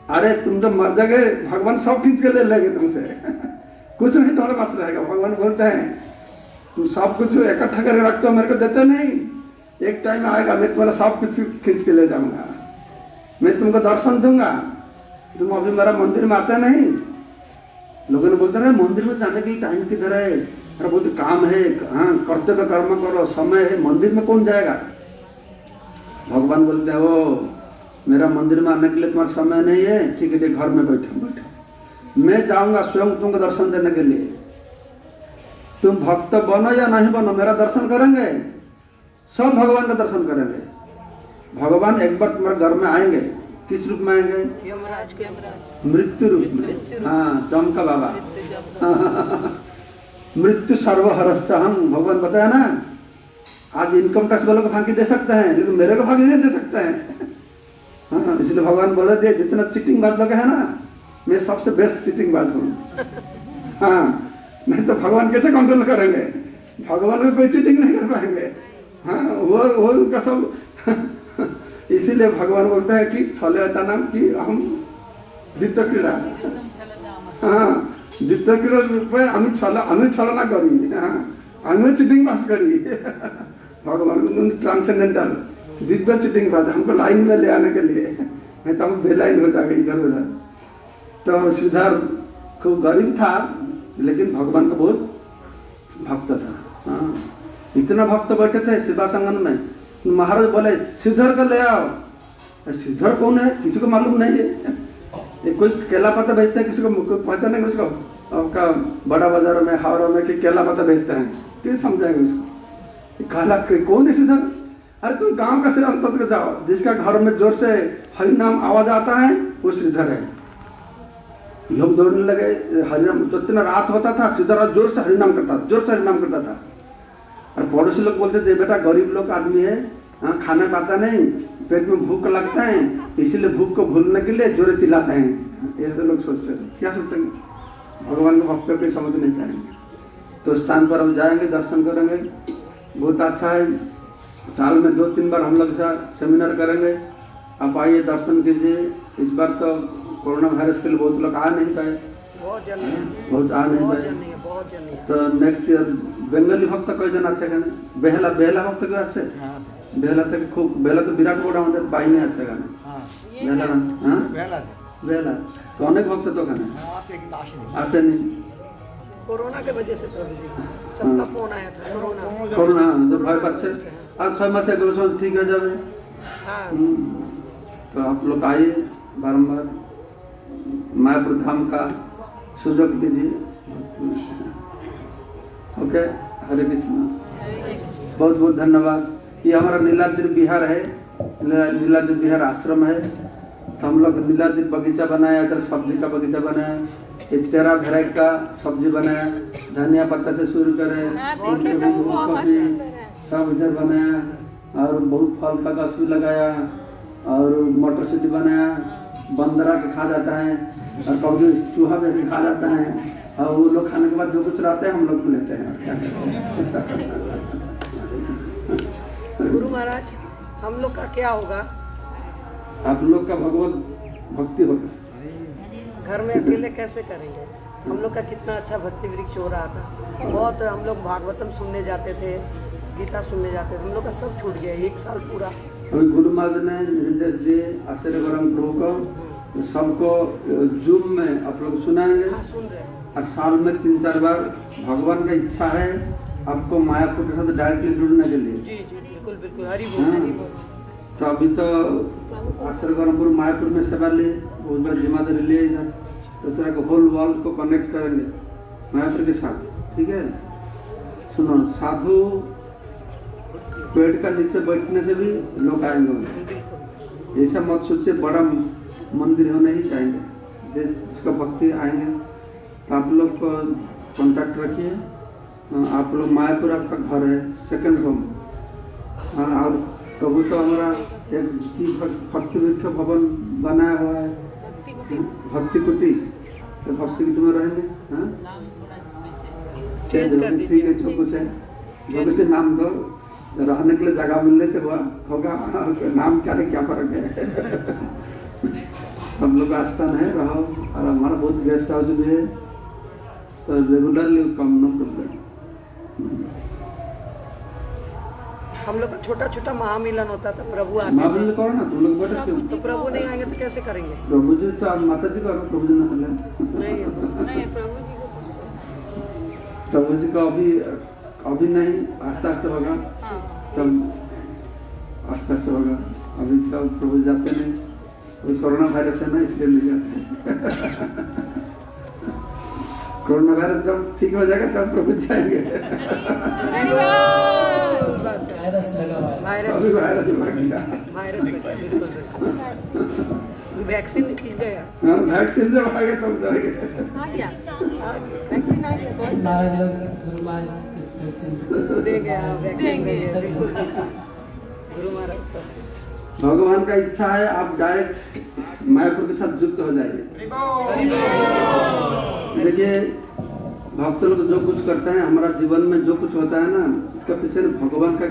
अरे तुम तो मर जाओगे, भगवान सब खींच के ले लेंगे तुमसे। कुछ नहीं तुम्हारे पास रहेगा। भगवान बोलते हैं तुम सब कुछ इकट्ठा करके रखते हो, मेरे को देते नहीं, एक टाइम आएगा मैं तुम्हारा सब कुछ खींच के ले जाऊंगा, मैं तुमको दर्शन दूंगा। तुम अभी मेरा मंदिर में आते नहीं। लोगों ने बोलते रहे मंदिर में जाने के लिए टाइम किधर है, अरे बहुत काम है, हाँ कर्तव्य कर्म करो, समय है, मंदिर में कौन जाएगा? भगवान बोलते हैं वो मेरा मंदिर में आने के लिए तुम्हारा समय नहीं है, ठीक है घर में बैठो, मैं जाऊंगा स्वयं तुमको दर्शन देने के लिए। तुम भक्त बनो या नहीं बनो, मेरा दर्शन करेंगे, सब भगवान का दर्शन करेंगे। भगवान एक बार तुम्हारे घर में आएंगे, किस रूप में आएंगे? मृत्यु रूप में। हाँ चमका बाबा। मृत्यु सर्वहरश्च हम, भगवान बताया ना। आज इनकम टैक्स वालों को फांकी दे सकते हैं, लेकिन मेरे को फांकी नहीं दे सकते हैं। हाँ इसलिए भगवान बोले थे जितना चीटिंग बात लोग है ना, मैं सबसे बेस्ट चीटिंगबाज हूँ। हाँ, नहीं तो भगवान कैसे कंट्रोल करेंगे? भगवान में कोई चीटिंग नहीं कर पाएंगे। हाँ, वो उनका सब इसीलिए भगवान बोलते हैं कि छले नाम कि हम द्वितीय क्रीड़ा, हाँ द्वितीय क्रीड़ा रूपे हमें छलना करी, हाँ हमें चीटिंग पास करी। भगवान ट्रांसेंडेंटल दिव्य चीटिंग बात हमको लाइन में ले आने के लिए, नहीं तो हम बेलाइन हो जाएगा इधर उधर। तो श्रीधर खूब गरीब था लेकिन भगवान का बहुत भक्त था। हाँ, इतना भक्त बैठे थे सेवा संगम में, महाराज बोले श्रीधर को ले आओ। श्रीधर कौन है किसी को मालूम नहीं है। कोई केला पत्ता बेचते हैं, किसी को पहचानेंगे उसको? आपका बड़ा बाजार में हावड़ा में कि केला पत्ता बेचते हैं, किसे समझाएंगे उसको? कहला कौन है श्रीधर? अरे तुम गांव का श्रीराम तत्व जाओ, जिसका घर में जोर से हरिनाम आवाज आता है वो श्रीधर है। लोग दौड़ने लगे, हरिनाम तो इतना रात होता था, श्रीधर जोर से हरिनाम करता था, जोर से हरिनाम करता था। और पड़ोसी लोग बोलते थे बेटा गरीब लोग आदमी है, हाँ खाना पाता नहीं, पेट में भूख लगता है, इसीलिए भूख को भूलने के लिए जोरे चिल्लाते हैं। ऐसे लोग सोचते थे, क्या सोचेंगे? भगवान को भक्त पे समझ नहीं पाएंगे। तो स्थान पर हम जाएंगे, दर्शन करेंगे, बहुत अच्छा है। साल में 2-3 बार हम लोग सेमिनार करेंगे, आप आइए दर्शन कीजिए। इस बार तो कोरोना वायरस के लिए बहुत लोग आ नहीं पाए, बहुत आ नहीं पाए। तो नेक्स्ट ईयर बेंगली भक्त कई जन আছে এখানে, বেহালা ভক্ত কেউ আছে? বেহালা থেকে খুব, বেহালা তো বিরাট বড় আমাদের বাইনে আছে এখানে। বেহালা তো অনেক ভক্ত তো ওখানে আসেনি कोरोना के वजह से। सबका फोन आया था, कोरोना तो भय पाচ্ছে। আর 6 মাসে এগুলো সব ঠিক হয়ে যাবে। तो आप लोग आइए बारम्बार, मायापुर धाम का सुजोग दीजिए। ओके, हरे कृष्ण, बहुत बहुत धन्यवाद। ये हमारा नीलाद्रि विहार है, नीलाद्रि विहार आश्रम है। तो हम लोग नीलाद्रि बगीचा बनाया, इधर सब्जी का बगीचा बनाया, एक 13 वेराइटी का सब्जी बनाया, धनिया पत्ता से शुरू करे, सब इधर बनाया। और बहुत फल का गाछ भी लगाया, और मटर सीटी बनाया, बंदरा के खा जाता है, और कभी चूहा भी खा जाता है। और वो लोग खाने के बाद जो कुछ रहते हैं हम लोग लेते हैं। गुरु महाराज, हम लोग का क्या होगा? आप लोग का भगवत भक्ति होगा। घर में अकेले कैसे करेंगे? हम लोग का कितना अच्छा भक्ति वृक्ष हो रहा था, बहुत। हम लोग भागवतम सुनने जाते थे, गीता सुनने जाते थे, हम लोग का सब छूट गया 1 साल पूरा। अभी गुरु महाराज ने निर्देश दिए आचार्य गौरंग प्रभु को, सबको जूम में आप लोग सुनाएंगे। हाँ, सुन रहे हैं। और साल में 3-4 बार भगवान का इच्छा है आपको मायापुर के साथ डायरेक्टली जुड़ने के लिए। जी जी, बिल्कुल बिल्कुल, हरि बोल, हरि बोल। तो अभी तो आचार्य गौरंगपुर मायापुर में सेवा लिए, उस बार जिम्मेदारी लिए इधर, तो तरह को होल वर्ल्ड को कनेक्ट करेंगे मायापुर के साथ। ठीक है, सुनो, साधु पेड़ का नीचे बैठने से भी लोग आएंगे। ऐसा मत सोचिए बड़ा मंदिर होने ही चाहिए, जिसका भक्ति आएंगे। तो आप लोग को कॉन्टैक्ट रखिए। आप लोग मायापुर आपका घर है, सेकंड होम। और प्रभु तो हमारा एक भक्ति वृक्ष भवन बनाया हुआ है, भक्ति कुटी। तो भक्ति कुटी में रहेंगे। चेंज कर दीजिए, ठीक है, जो कुछ है जो कुछ नाम दो, रहने के लिए जगह मिलने से होगा, नाम क्या है, क्या फर्क है। हम लोग आस्थान है, रहो। और हमारा बहुत गेस्ट हाउस भी है, तो रेगुलरली कम, नो प्रॉब्लम। हम लोग का छोटा छोटा महामिलन होता था, प्रभु आते महामिलन करो ना, तुम लोग बैठे क्यों? तो प्रभु नहीं आएंगे तो कैसे करेंगे? प्रभु जी तो आप माता जी करो, प्रभु जी ना बोले। नहीं, प्रभु जी का अभी नहीं, आस्ते आस्ते होगा, तब आस्ते आस्ते होगा। अभी तो प्रभु जाते नहीं, अभी कोरोना वायरस है ना, इसलिए नहीं जाते। कोरोना वायरस जब ठीक हो जाएगा तब प्रभु जाएंगे। वायरस अभी वायरस लगेगा, वैक्सीन खींच गया। हाँ, वैक्सीन जब आ गया तब जाएंगे। वैक्सीन आ गया, दे गया वैक्सीन, बिल्कुल गुरु महाराज। भगवान का इच्छा है आप डायरेक्ट मायापुर के साथ युक्त हो जाइए। देखिए भक्त लोग जो कुछ करते हैं, हमारा जीवन में जो कुछ होता है ना, इसका पीछे भगवान का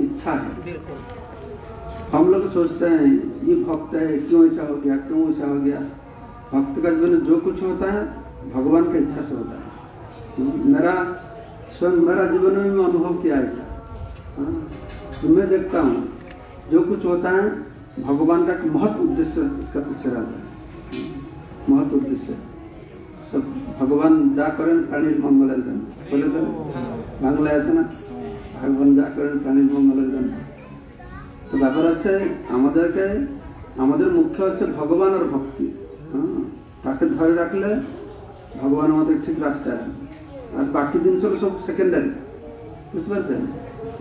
इच्छा है। हम लोग सोचते हैं ये भक्त है, क्यों ऐसा हो गया, क्यों ऐसा हो गया। भक्त का जीवन में जो कुछ होता है भगवान की इच्छा से होता है। मेरा जीवन में मैं अनुभव किया ऐसा। तो मैं देखता हूँ जो कुछ होता है भगवान का एक महत्व उद्देश्य इसका पीछे रहता है। महत्व उद्देश्य सब भगवान जा करें प्राणी मंगल बोले तो बांग्ला আছে না, ভগবান যা করেন প্রাণীর মঙ্গলের জন্য। তো ব্যাপার আছে আমাদের মুখ্য হচ্ছে ভগবান আর ভক্তি। তাকে ধরে রাখলে ভগবান আমাদের ঠিক রাস্তায় আছে, আর বাকি জিনিসগুলো সব সেকেন্ডারি। বুঝতে পারছেন?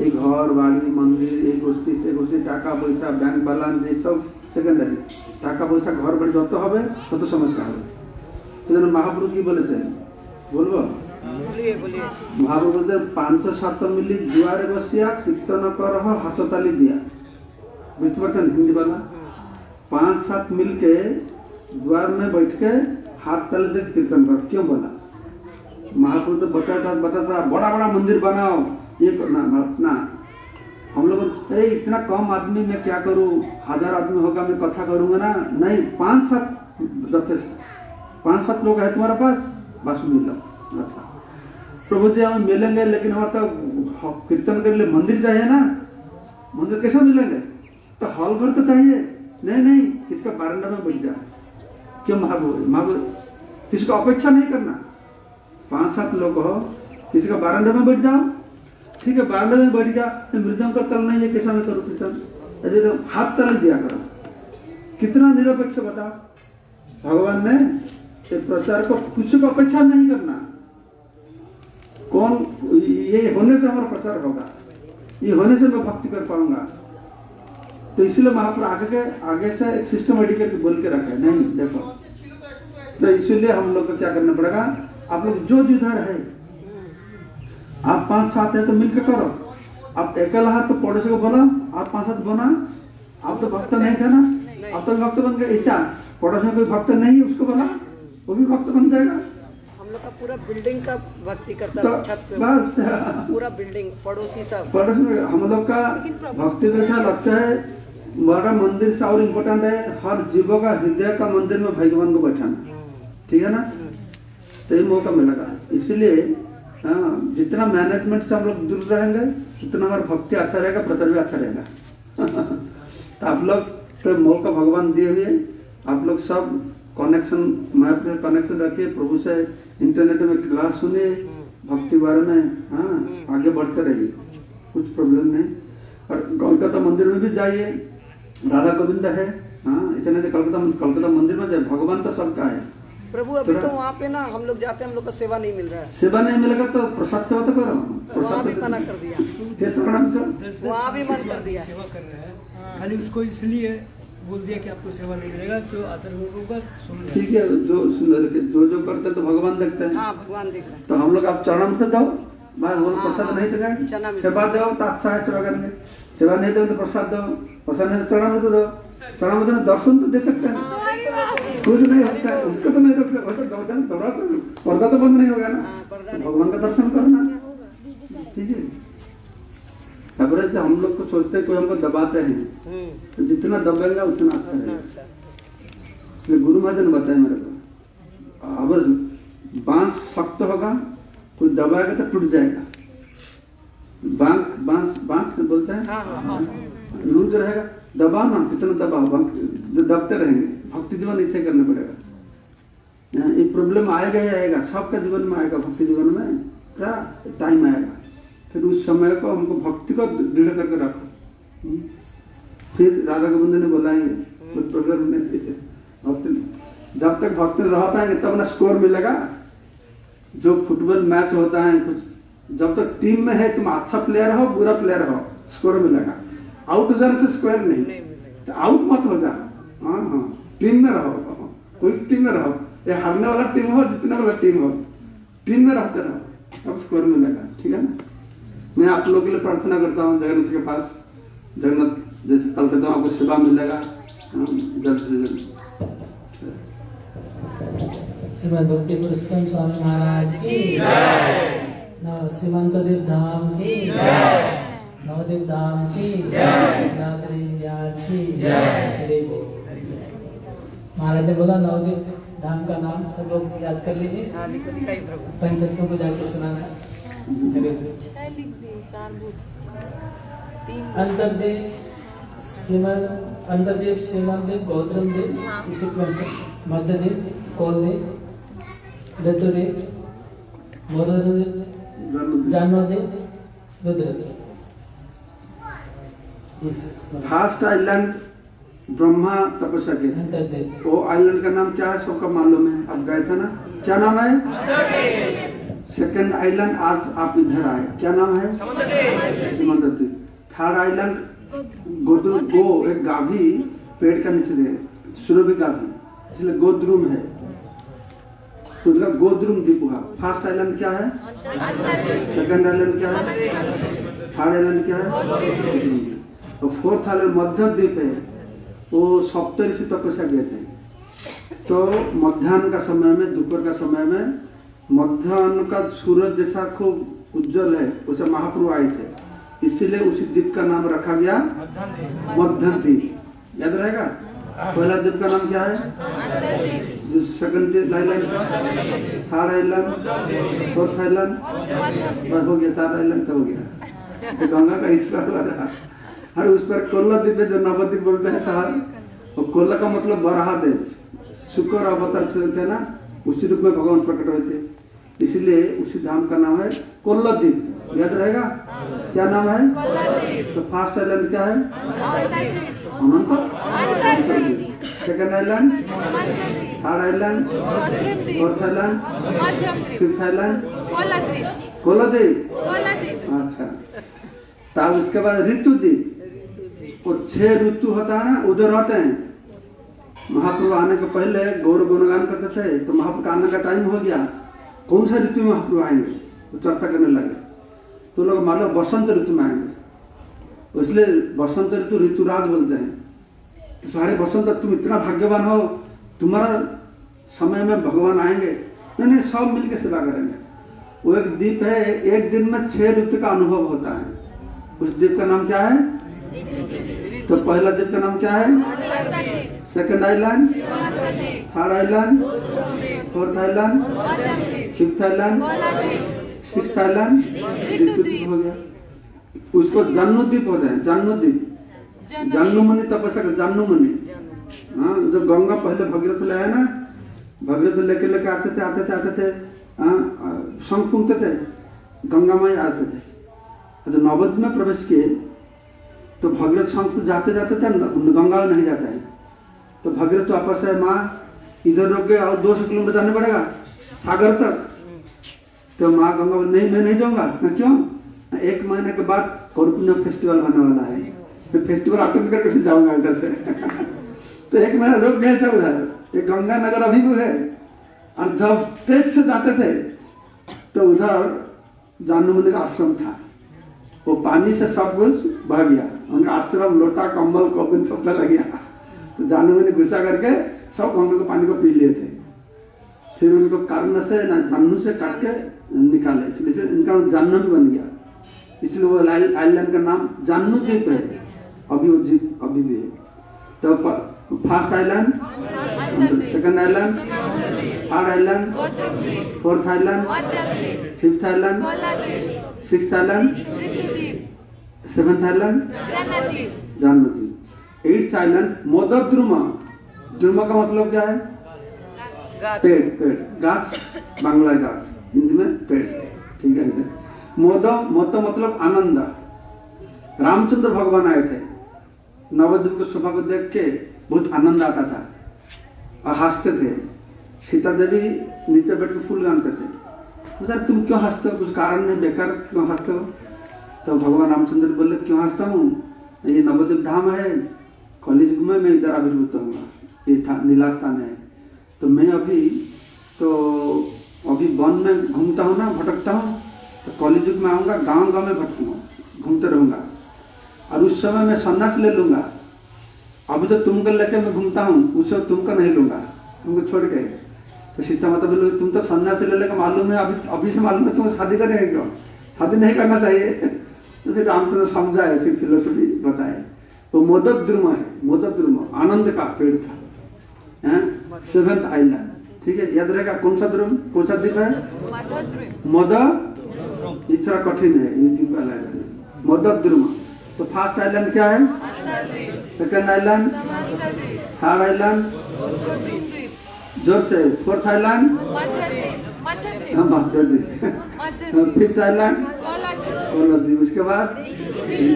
এই ঘর বাড়ি মন্দির এই গোষ্ঠী সে গোষ্ঠী টাকা পয়সা ব্যাংক ব্যালেন্স এইসব সেকেন্ডারি। টাকা পয়সা ঘর বাড়ি যত হবে তত সমস্যা হবে। সেজন্য মহাপুরুষ কি বলেছেন বলবো? মহাপুরুষ বলছেন 5-7 মিলি দুয়ারে বসিয়া কীর্তন কর হাততালি দিয়া। বুঝতে পারছেন हिंदी वाला? 5-7 मिल के द्वार में बैठ के हाथ ताली दे कीर्तन कर। क्यों बोला? महापुरुष तो बताता बड़ा बड़ा मंदिर बनाओ ये करना ना। हम लोग इतना कम आदमी में क्या करूं, 1000 आदमी होगा मैं कथा करूंगा ना, नहीं 5-7 जथेष्ट। 5-7 लोग है तुम्हारे पास, बस मिल लो। अच्छा प्रभु जी हमें मिलेंगे, लेकिन हमारा तो कीर्तन के लिए मंदिर चाहिए ना। मंदिर कैसे मिलेंगे? तो हॉल घर तो चाहिए। नहीं किसका बारंडा में बैठ जा। क्यों महापुरुष किसी को अपेक्षा नहीं करना। 5-7 लोग हो, किसी का बारंडा में बैठ जाओ, ठीक है बारंडा में बैठ गया, मृदंग का तल नहीं है, कैसा मैं करूँ कीर्तन? ऐसे तो हाथ तल दिया करो। कितना निरपेक्ष बताओ। भगवान ने प्रचार को किसी को अपेक्षा नहीं करना। कौन ये होने से हमारा प्रचार होगा, ये होने से मैं भक्ति कर पाऊंगा। तो इसलिए महापुरुष आगे से एक सिस्टमेटिकली बोल के रखे नहीं देखो। तो इसलिए हम लोग को क्या करना पड़ेगा, आप लोग जो जिधर है आप 5-7 है तो मिलकर करो। आप अकेला हाथ तो पड़ोसी को बोला, आप 5-7 बना। आप तो भक्त नहीं थे ना, आप तो भक्त बन गए। ऐसा पड़ोस में कोई भक्त नहीं है उसको बोला, वो भी भक्त बन जाएगा। हम लोग का पूरा बिल्डिंग का भक्ति करता तो है छत पे, बस पूरा बिल्डिंग पड़ोसी सब पड़ोस में। हम लोग का भक्ति का लक्ष्य है बड़ा मंदिर से और इम्पोर्टेंट है हर जीव का हृदय का मंदिर में भगवान को बैठाना। ठीक है ना? तो ये मौका मिलेगा। इसलिए जितना मैनेजमेंट से हम लोग दूर रहेंगे उतना हमारा भक्ति अच्छा रहेगा, प्रचार भी अच्छा रहेगा। तो आप लोग तो मौका भगवान दिए हुए, आप लोग सब कनेक्शन मैप कनेक्शन रखिए प्रभु से, इंटरनेट में क्लास सुनिए भक्ति बारे में। आगे बढ़ते रहिए, कुछ प्रॉब्लम नहीं। और कोलकाता मंदिर में भी जाइए, राधा गोविंद है। ऐसा नहीं कोलकाता मंदिर में जाए, भगवान तो सबका है प्रभु। अभी तो वहाँ पे ना हम लोग जाते हैं, हम लोग का सेवा नहीं मिल रहा है। सेवा नहीं मिलेगा तो प्रसाद सेवा तो करो। वहाँ भी मना कर दिया, वहाँ भी मन कर दिया। सेवा कर रहे हैं खाली उसको इसलिए बोल दिया कि आपको सेवा नहीं मिलेगा, जो असर होगा सुन। ठीक है, जो करते तो भगवान देखते हैं। हाँ भगवान देख रहे हैं। तो हम लोग आप चरण में जाओ, प्रसाद नहीं देगा, सेवा दो तो अच्छा है सेवा करने। सेवा नहीं दो तो प्रसाद दो, प्रसाद नहीं चरण में तो दो। चरण में दर्शन तो दे सकते हैं, कुछ नहीं होता है उसको तो नहीं रोक सकते। पर्दा तो बंद नहीं होगा ना, भगवान का दर्शन करना। ठीक है, अगर से हम लोग को सोचते हैं कोई हमको दबाते हैं तो जितना दबेगा उतना अच्छा रहेगा। गुरु महाराज ने बताया मेरे को, अगर बांस सख्त होगा कोई दबाएगा तो टूट जाएगा। बांस से बोलते हैं लूज रहेगा, दबाओ ना कितना दबाओ, दबते रहेंगे। भक्ति जीवन इसे करना पड़ेगा। ये प्रॉब्लम आएगा ही आएगा, सबका जीवन में आएगा। भक्ति जीवन में क्या टाइम आएगा, फिर उस समय को हमको भक्ति को दृढ़ करके रखो। फिर राधा गोविंद ने बोलाएंगे कुछ प्रॉब्लम नहीं। भक्ति जब तक भक्ति रह पाएंगे तब ना स्कोर मिलेगा। जो फुटबॉल मैच होता है कुछ, जब तक टीम में है तुम अच्छा प्लेयर हो बुरा प्लेयर हो स्कोर मिलेगा। आउट हो जाने से स्क्वायर नहीं, तो आउट मत हो जा। टीम में रहो, कोई टीम में रहो। ये हारने वाला टीम हो जीतने वाला टीम हो, टीम में रहते रहो तब स्कोर मिलेगा। ठीक है ना? मैं आप लोगों के लिए प्रार्थना करता हूँ जगन्नाथ के पास। जगन्नाथ जैसे कल कहता हूँ आपको सेवा मिलेगा जल्द से जल्द। श्रीमद् भक्ति पुरुषोत्तम स्वामी महाराज की जय। सीमांतदेव धाम की जय। नवदेव धाम की जय। नादरी ज्ञान की जय। महाराज ने बोला नवदेव धाम का नाम सब लोग याद कर लीजिए। पंचतत्वों को जाके सुनाना। अंतरदेव, सीमांतदेव, गौतम देव, इसी क्रम से मध्यदेव, कौलदेव, ऋतुदेव, मोददेव, जानवदेव, रुद्रदेव। फर्स्ट आइलैंड ब्रह्मा तपस्या के अंतरदेव। वो आइलैंड का नाम क्या है? सबका मालूम है, आप गए थे ना? क्या नाम है? सेकंड आइलैंड आज आप इधर आए, क्या नाम है? समुद्रदेव। थर्ड आइलैंड गो एक गाभी पेड़ का नीचे है, सुरभि गाभी, इसलिए गोद्रुम है, तो उसका गोद्रुम द्वीप हुआ। फर्स्ट आइलैंड क्या है? सेकंड आइलैंड क्या है? थर्ड आइलैंड क्या है? और फोर्थ आइलैंड मध्यम द्वीप है, वो सप्तऋषि तपस्या गए थे। तो मध्याह्न का समय में, दोपहर का समय में, मध्याह्न का सूरज जैसा खूब उज्जवल है, उसे महाप्रभु आए थे, इसीलिए उसी द्वीप का नाम रखा गया मध्यम द्वीप। याद रहेगा? पहला द्वीप का नाम क्या है? Second island, third island, fourth island, बस हो गया, 4 आइलैंड का हो गया। तो गंगा का ईश्वर वाला, और उस पर कोल्ला द्वीप है जो नवद्वीप बोलते हैं शहर। और कोल्ला का मतलब बराहदेव, शुक्र अवतार थे ना, उसी रूप में भगवान प्रकट हुए थे, इसीलिए उसी धाम का नाम है कोल्ला द्वीप। याद रहेगा? क्या नाम है? तो फर्स्ट आइलैंड क्या है? Anant. Second island, third island, fourth island, fifth island Koladweep. अच्छा, तब उसके बाद ऋतुद्वीप, और 6 ऋतु होता है ना, उधर होते हैं। महाप्रभु आने के पहले गौर गुणगान करते थे, तो महाप्रभु आने का टाइम हो गया, कौन सा ऋतु में महाप्रभु आएंगे, वो चर्चा करने लगे। तो लोग मान लो बसंत ऋतु में आएंगे, इसलिए बसंत ऋतु ऋतुराज बोलते हैं। तो सारे बसंत, तुम इतना भाग्यवान हो, तुम्हारा समय में भगवान आएंगे। नहीं, सब मिलकर सेवा करेंगे। वो एक द्वीप है, एक दिन में 6 ऋतु का अनुभव होता है। उस द्वीप का नाम क्या है? तो पहला द्वीप का नाम क्या है? Second island, third island, fourth island, fifth island, sixth island, Ritudweep हो गया। उसको जन्मद्वीप होते हैं, जन्मद्वीप। जन्ममुनि तपस्या कर, जन्ममुनि। हाँ, जब गंगा पहले भगीरथ ले आया ना, भगीरथ लेके आते थे, शंख फूंकते थे, गंगा माई आते थे। तो नवद्वीप में प्रवेश किए तो भगीरथ शंख जाते जाते थे, गंगा नहीं जाता है। तो भगीरथ तो आपस है, माँ इधर रोक के और 200 किलोमीटर जाना पड़ेगा सागर तक। तो माँ गंगा नहीं, मैं नहीं जाऊंगा। क्यों? 1 महीने के बाद कौरपुण्य फेस्टिवल होने वाला है, मैं फेस्टिवल अटेंड करके फिर जाऊंगा इधर से। तो 1 महीना रुक गए थे उधर, ये गंगा नगर अभी भी है। और जब तेज से जाते थे तो उधर जानमुनि का आश्रम था, वो पानी से सब कुछ बह गया, उनका आश्रम, लोटा, कंबल, कौपिन सब चला गया। तो जानमुनि गुस्सा करके सब गंगा के पानी को पी लिए थे। फिर उनको कर्ण से ना जान्नू से काट के निकाले, इसलिए इनका जान्नू भी बन गया, इसलिए वो आइलैंड का नाम जान्नू द्वीप है। अभी वो द्वीप अभी भी है। तो first island, second island, third island, fourth island, fifth island, sixth island, seventh island Jannu Dweep. 8th island मोदद्रुमा। द्रुमा का मतलब क्या है? पेड़, पेड़, गाछ, बांग्ला गाछ, हिंदी में पेड़, ठीक है। मोद मतलब आनंद। रामचंद्र भगवान आए थे, नवद्वीप की शोभा को देख के बहुत आनंद आता था और हंसते थे। सीता देवी नीचे बैठ के फूल गानते थे। तो तुम क्यों हंसते हो? कुछ कारण नहीं, बेकार क्यों हंसते हो? तो भगवान रामचंद्र बोले, क्यों हंसता हूँ? ये नवद्वीप धाम है, कलियुग में मैं इधर आविर्भूत होऊंगा, ये नीला स्थान है। तो मैं अभी वन में घूमता हूँ ना, भटकता हूँ, तो कलियुग में आऊँगा, गाँव गाँव में भटकूंगा, घूमते रहूँगा, और उस समय मैं सन्यास ले लूँगा। अभी तो तुमको लेके मैं घूमता हूँ, उस समय तुमको नहीं लूँगा, तुमको छोड़ के। तो सीता माता बोले तुम तो सन्यासी ले लेकर मालूम है, अभी से मालूम है तुम शादी करेंगे क्यों, शादी नहीं करना चाहिए। तो फिर रामचंद्र समझाए, फिर फिलोसफी बताए। वो मोदद्रुम है, मोदद्रुम आनंद का पेड़ था, सेवेंथ आइलैंड, ठीक है, याद रहेगा। कौन सा द्रुम, कौन सा द्वीप है, मद, ये थोड़ा कठिन है ये द्वीप आइलैंड, मोदद्रुम। तो फर्स्ट आइलैंड क्या है, सेकंड आइलैंड, थर्ड आइलैंड, जोर से, फोर्थ आइलैंड, फिफ्थ आइलैंड, द्वीप, उसके बाद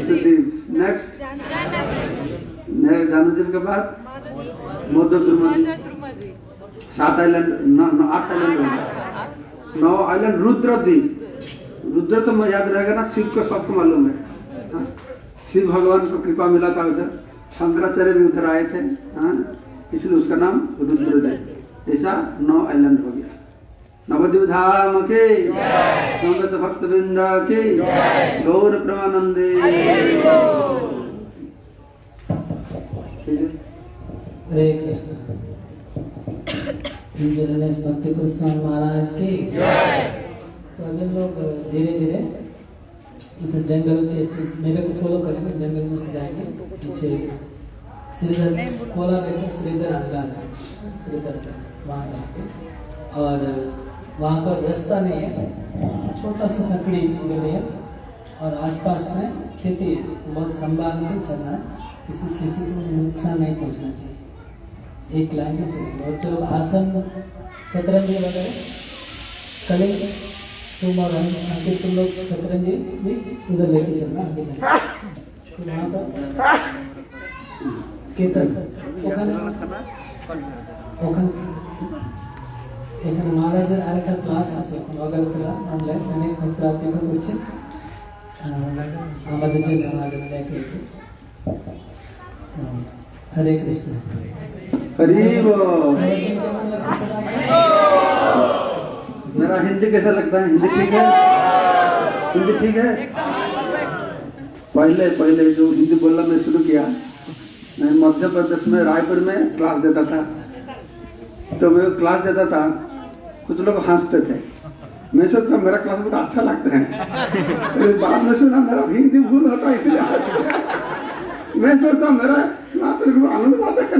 द्वीप, नेक्स्ट जानूद्वीप के बाद मोदद्रुम, 7 आइलैंड, 8 आइलैंड, 9 आइलैंड, रुद्रद्वीप। रुद्र तो याद रहेगा ना, शिव को सबको मालूम है, शिव भगवान को कृपा मिला था उधर, शंकराचार्य भी उधर आए थे, इसलिए उसका नाम रुद्रद्वीप। ऐसा 9 आइलैंड हो गया। नवद्वीप धाम के संगत भक्त वृंद के गौर प्रेमानंदे। हरे कृष्ण। इंजीनियर्स भक्ति गोस्वामी महाराज की। तो अभी हम लोग धीरे धीरे जैसे जंगल के मेरे को फॉलो करेंगे, जंगल में से जाएंगे पीछे श्रीधर कोला बेचा श्रीधर अंगान है, श्रीधर का वहाँ जाके, और वहाँ पर रास्ता नहीं है, छोटा सा सकड़ी गली है और आसपास में खेती है, तो बहुत संभाल के चलना है, किसी को नुकसान नहीं पहुँचना चाहिए, एक लाइन में चलेंगे। और तो आसन शतरंजी वगैरह करेंगे तुम और हम, आगे तुम लोग शतरंजी भी उधर लेके चलना आगे जाएंगे। तो वहाँ पर कीर्तन এখানে মহারাজের আরেকটা ক্লাস আছে আগরতলা অনলাইন, অনেক ভক্ত অপেক্ষা করছে আমাদের জন্য, আমাদের লেখেছে। হরে কৃষ্ণ। हरि बोल। मेरा हिंदी कैसा लगता है, हिंदी ठीक है, हिंदी ठीक है। पहले जो हिंदी बोलना मैं शुरू किया, मैं मध्य प्रदेश में रायपुर में क्लास देता था, तो मैं क्लास देता था, कुछ लोग हंसते थे, मैं सोचता मेरा क्लास बहुत अच्छा लगता है, बाद में सुना मेरा हिंदी भूल होता है, इसलिए मैं सोचता मेरा क्लास आनंद आता है।